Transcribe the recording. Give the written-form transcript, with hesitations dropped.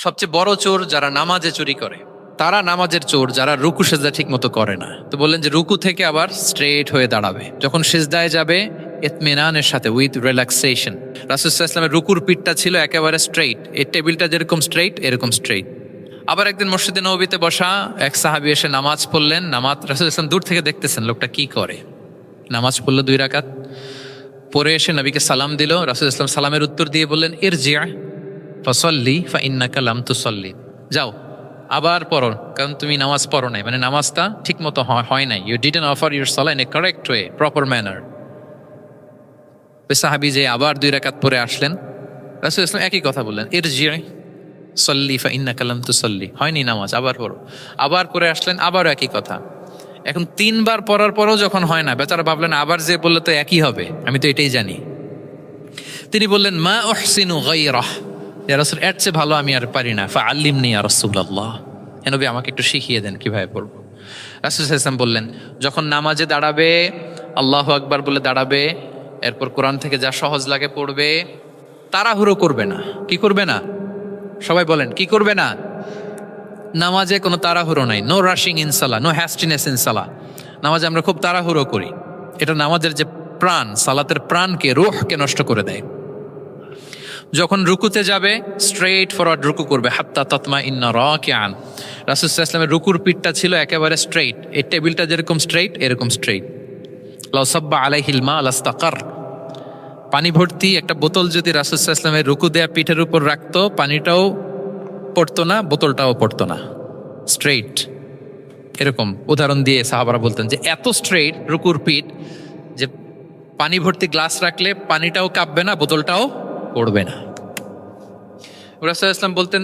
সবচেয়ে বড় চোর যারা নামাজে চুরি করে, তারা নামাজের চোর যারা রুকু সেজদা ঠিক মতো করে না। তো বললেন যে রুকু থেকে আবার স্ট্রেট হয়ে দাঁড়াবে, যখন সেজদায় যাবে ইতমিনানের সাথে, উইথ রিল্যাক্সেশন। রাসূল সাল্লাল্লাহু আলাইহি ওয়াসাল্লামের রুকুর পিঠটা ছিল একেবারে স্ট্রেইট, এই টেবিলটা যেরকম স্ট্রেইট এরকম স্ট্রেইট। আবার একদিন মসজিদে নববীতে বসা এক সাহাবী এসে নামাজ পড়লেন, নামাজ রাসূল সাল্লাল্লাহু আলাইহি ওয়াসাল্লাম দূর থেকে দেখতেছেন লোকটা কি করে। নামাজ পড়লো 2 রাকাত, পরে এসে নবীকে সালাম দিল। রাসূল সাল্লাল্লাহু আলাইহি ওয়াসাল্লাম সালামের উত্তর দিয়ে বললেন, ইরজি' ফাসাল্লি ফাইন্নাকা লাম তুসাল্লি, যাও আবার পড়ো, কারণ তুমি নামাজ পড়ো নাই, মানে নামাজটা ঠিক মতো হয় নাই। ইউ ডিডন্ট অফার ইউর সালাহ in a correct way, proper manner. সাহাবী যে আবার 2 রাকাত পরে আসলেন, রাসূল ইসলাম একই কথা বললেন, ইরজি' সাল্লি ফাইন্নাকা লাম তুসাল্লি, হয়নি নামাজ, আবার পড়ো। আবার পরে আসলেন, আবারও একই কথা। এখন 3 বার পড়ার পরও যখন হয় না, বেচারা ভাবলেন আবার যে বললে তো একই হবে, আমি তো এটাই জানি। তিনি বললেন, মা উহসিনু গায়রাহ, ইয়া রাসূল এর চেয়ে ভালো আমি আর পারি না, ফাআল্লিমনি ইয়া রাসূলুল্লাহ, হে নবী আমাকে একটু শিখিয়ে দেন কিভাবে পড়বো। রাসূল সাল্লাল্লাহু আলাইহি ওয়াসাল্লাম বললেন, যখন নামাজে দাঁড়াবে আল্লাহু আকবার বলে দাঁড়াবে, এরপর কোরআন থেকে যা সহজ লাগে পড়বে, তাড়াহুড়ো করবে না। কি করবে না? সবাই বলেন, কি করবে না? নামাজে কোনো তাড়াহুড়ো নাই, no rushing in salah, no hastiness in salah. নামাজে আমরা খুব তাড়াহুড়ো করি, এটা নামাজের যে প্রাণ, সালাতের প্রাণকে, রূহকে নষ্ট করে দেয়। যখন রুকুতে যাবে স্ট্রেট ফরওয়ার্ড রুকু করবে, হাত্তা তাতমা ইন্না রাকিআন। রাসূল সাল্লাল্লাহু আলাইহি ওয়াসাল্লামের রুকুর পিঠটা ছিল একেবারে স্ট্রেইট, এই টেবিলটা যেরকম স্ট্রেইট এরকম স্ট্রেইট। লাউ সাব্বা আলাইহিল মা লাস্তাকার, পানি ভর্তি একটা বোতল যদি রাসূল সাল্লাল্লাহু আলাইহি ওয়াসাল্লামের রুকু দেয়া পিঠের উপর রাখতো, পানিটাও পড়তো না, বোতলটাও পড়তো না, স্ট্রেইট। এরকম উদাহরণ দিয়ে সাহাবারা বলতেন যে এত স্ট্রেইট রুকুর পিঠ যে পানি ভর্তি গ্লাস রাখলে পানিটাও কাঁপবে না, বোতলটাও পড়বে না। রাসূল সাল্লাল্লাহু আলাইহি ওয়াসাল্লাম বলতেন,